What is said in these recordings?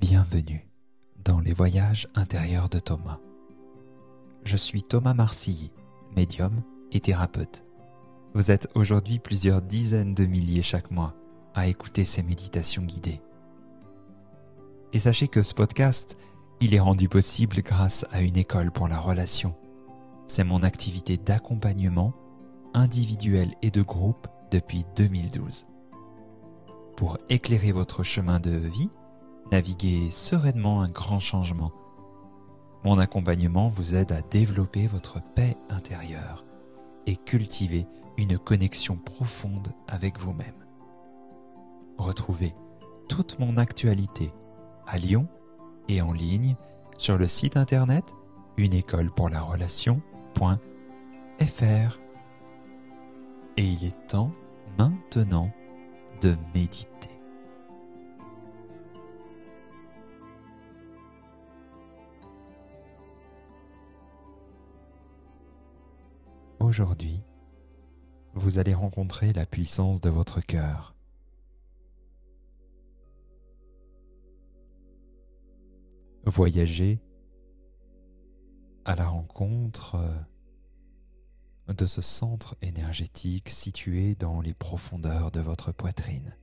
Bienvenue dans les voyages intérieurs de Thomas. Je suis Thomas Marcilly, médium et thérapeute. Vous êtes aujourd'hui plusieurs dizaines de milliers chaque mois à écouter ces méditations guidées. Et sachez que ce podcast, il est rendu possible grâce à une école pour la relation. C'est mon activité d'accompagnement individuel et de groupe depuis 2012. Pour éclairer votre chemin de vie, naviguer sereinement un grand changement. Mon accompagnement vous aide à développer votre paix intérieure et cultiver une connexion profonde avec vous-même. Retrouvez toute mon actualité à Lyon et en ligne sur le site internet uneécolepourlarelation.fr. Et il est temps maintenant de méditer. Aujourd'hui, vous allez rencontrer la puissance de votre cœur. Voyager à la rencontre de ce centre énergétique situé dans les profondeurs de votre poitrine.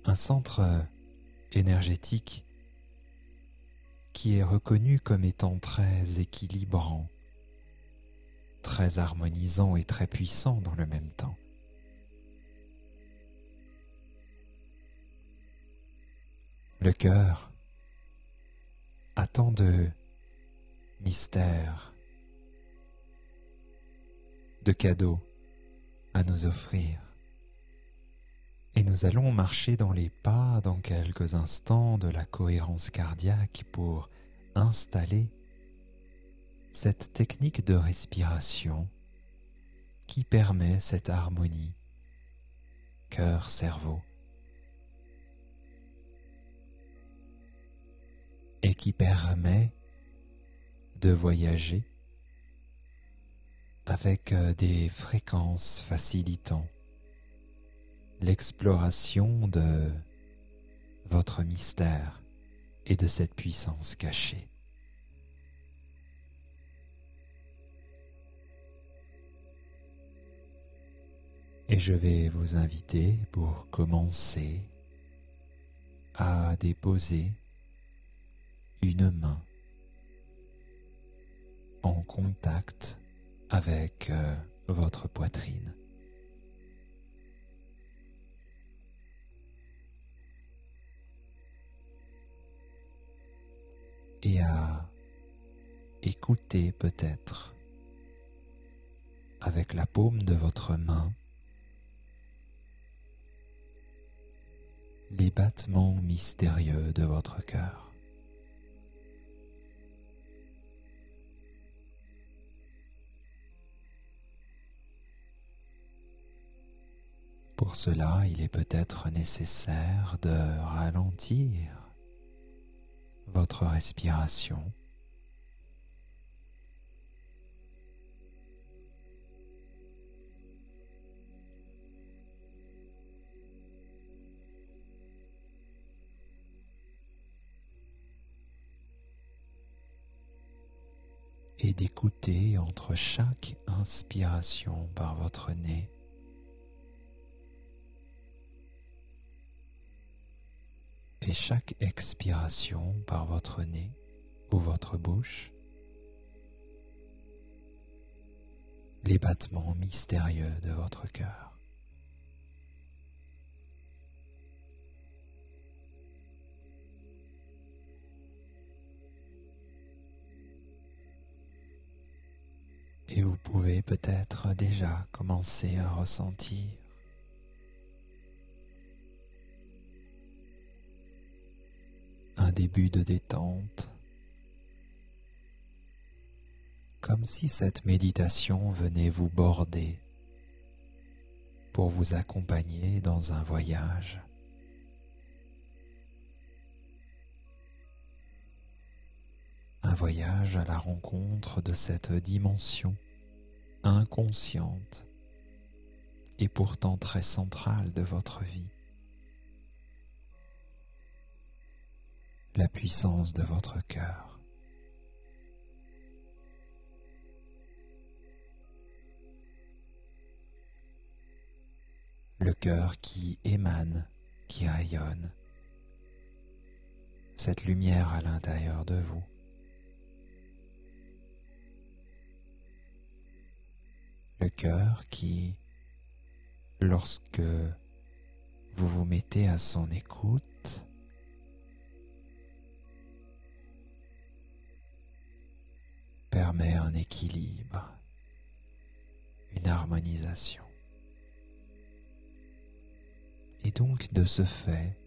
Un centre énergétique qui est reconnu comme étant très équilibrant, très harmonisant et très puissant dans le même temps. Le cœur a tant de mystères, de cadeaux à nous offrir. Et nous allons marcher dans les pas dans quelques instants de la cohérence cardiaque pour installer cette technique de respiration qui permet cette harmonie cœur-cerveau et qui permet de voyager avec des fréquences facilitant l'exploration de votre mystère et de cette puissance cachée. Et je vais vous inviter pour commencer à déposer une main en contact avec votre poitrine. Et à écouter peut-être avec la paume de votre main les battements mystérieux de votre cœur. Pour cela, il est peut-être nécessaire de ralentir votre respiration et d'écouter entre chaque inspiration par votre nez et chaque expiration par votre nez ou votre bouche, les battements mystérieux de votre cœur. Et vous pouvez peut-être déjà commencer à ressentir un début de détente, comme si cette méditation venait vous border pour vous accompagner dans un voyage. Un voyage à la rencontre de cette dimension inconsciente et pourtant très centrale de votre vie. la puissance de votre cœur. Le cœur qui émane, qui rayonne, cette lumière à l'intérieur de vous. Le cœur qui, lorsque vous vous mettez à son écoute, permet un équilibre, une harmonisation. Et donc, de ce fait,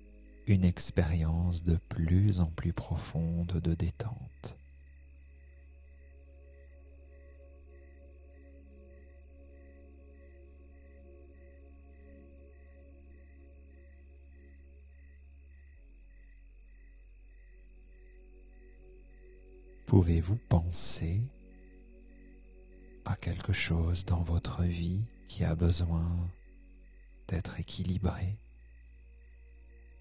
une expérience de plus en plus profonde de détente. Pouvez-vous penser à quelque chose dans votre vie qui a besoin d'être équilibré,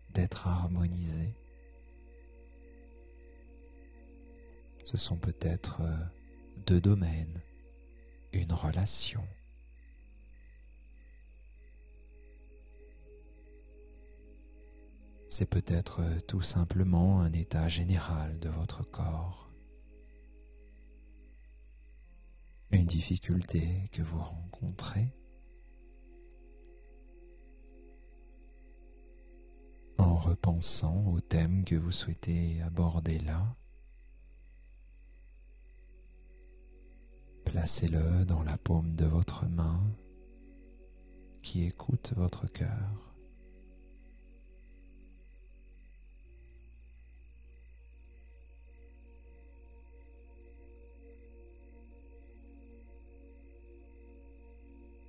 d'être harmonisé? Ce sont peut-être deux domaines, une relation. C'est peut-être tout simplement un état général de votre corps. Une difficulté que vous rencontrez en repensant au thème que vous souhaitez aborder là. Placez-le dans la paume de votre main qui écoute votre cœur.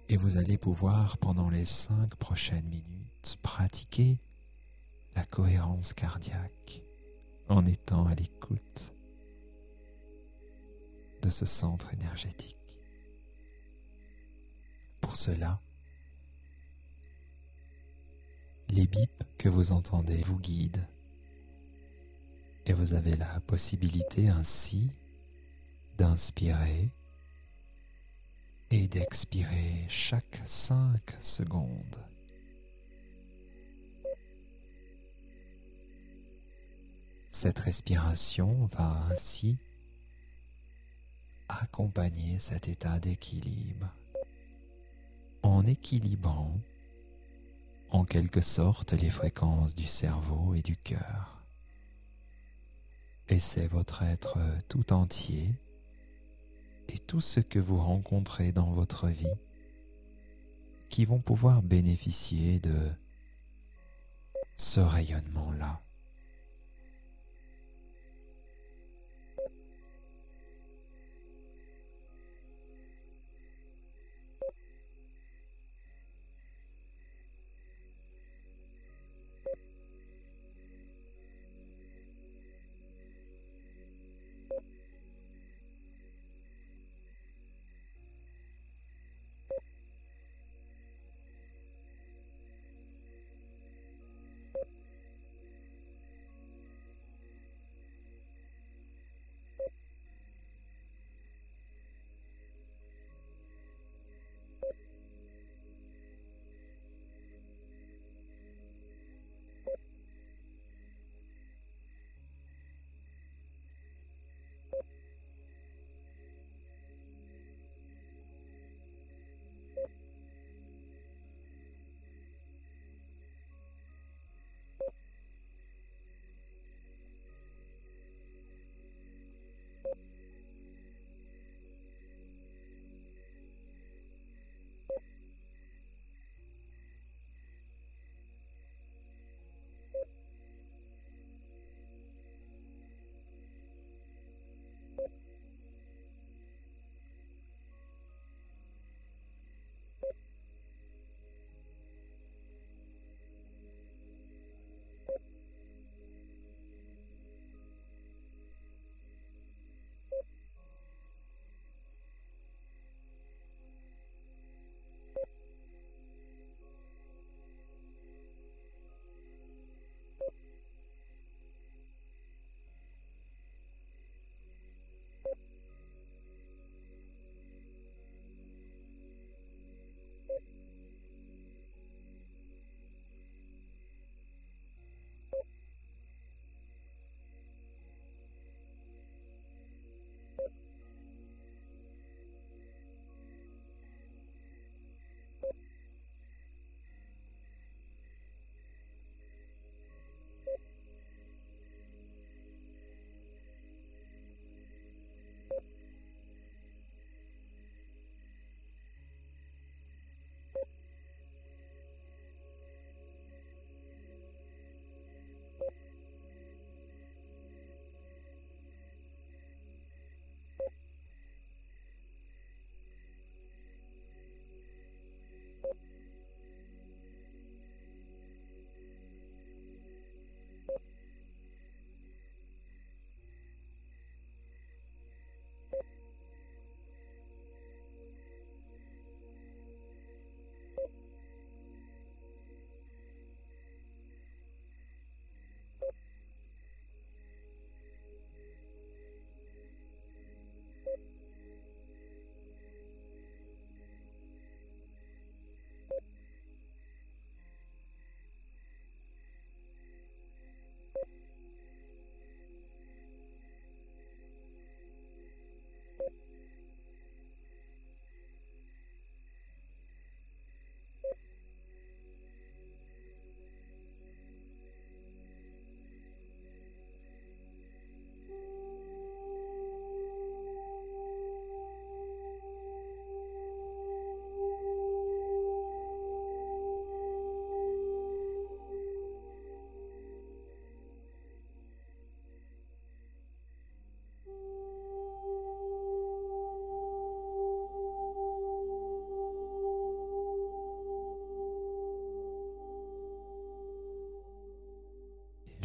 Et vous allez pouvoir, pendant les 5 prochaines minutes, pratiquer la cohérence cardiaque en étant à l'écoute de ce centre énergétique. Pour cela, les bips que vous entendez vous guident et vous avez la possibilité ainsi d'inspirer et d'expirer chaque 5 secondes. Cette respiration va ainsi accompagner cet état d'équilibre en équilibrant en quelque sorte les fréquences du cerveau et du cœur. Et c'est votre être tout entier et tout ce que vous rencontrez dans votre vie qui vont pouvoir bénéficier de ce rayonnement-là.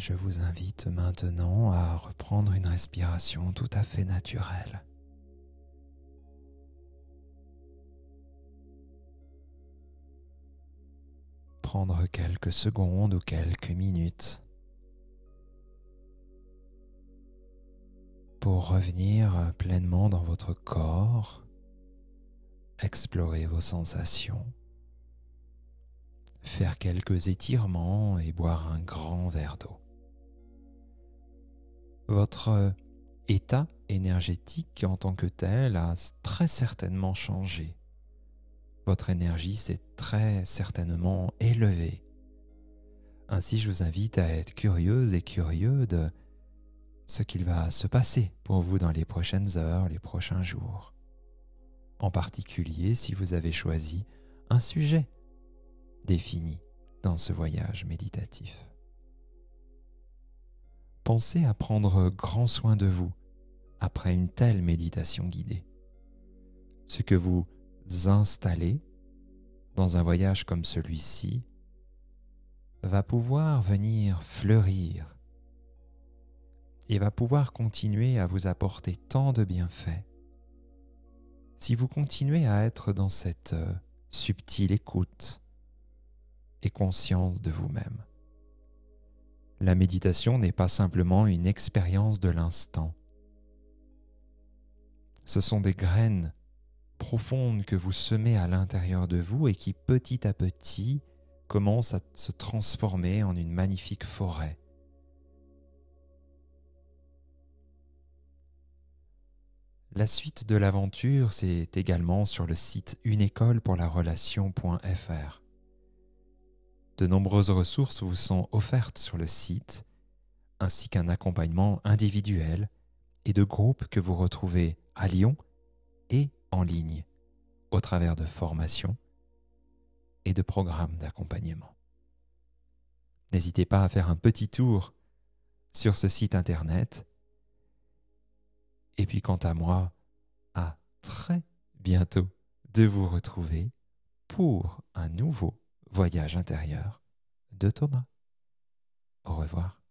Je vous invite maintenant à reprendre une respiration tout à fait naturelle. Prendre quelques secondes ou quelques minutes pour revenir pleinement dans votre corps, explorer vos sensations, faire quelques étirements et boire un grand verre d'eau. Votre état énergétique en tant que tel a très certainement changé. Votre énergie s'est très certainement élevée. Ainsi, je vous invite à être curieuse et curieux de ce qu'il va se passer pour vous dans les prochaines heures, les prochains jours. En particulier, si vous avez choisi un sujet défini dans ce voyage méditatif. Pensez à prendre grand soin de vous après une telle méditation guidée. Ce que vous installez dans un voyage comme celui-ci va pouvoir venir fleurir et va pouvoir continuer à vous apporter tant de bienfaits. Si vous continuez à être dans cette subtile écoute et conscience de vous-même. La méditation n'est pas simplement une expérience de l'instant. Ce sont des graines profondes que vous semez à l'intérieur de vous et qui petit à petit commencent à se transformer en une magnifique forêt. La suite de l'aventure, c'est également sur le site uneécolepourlarelation.fr. De nombreuses ressources vous sont offertes sur le site, ainsi qu'un accompagnement individuel et de groupes que vous retrouvez à Lyon et en ligne, au travers de formations et de programmes d'accompagnement. N'hésitez pas à faire un petit tour sur ce site internet. Et puis quant à moi, à très bientôt de vous retrouver pour un nouveau voyage intérieur de Thomas. Au revoir.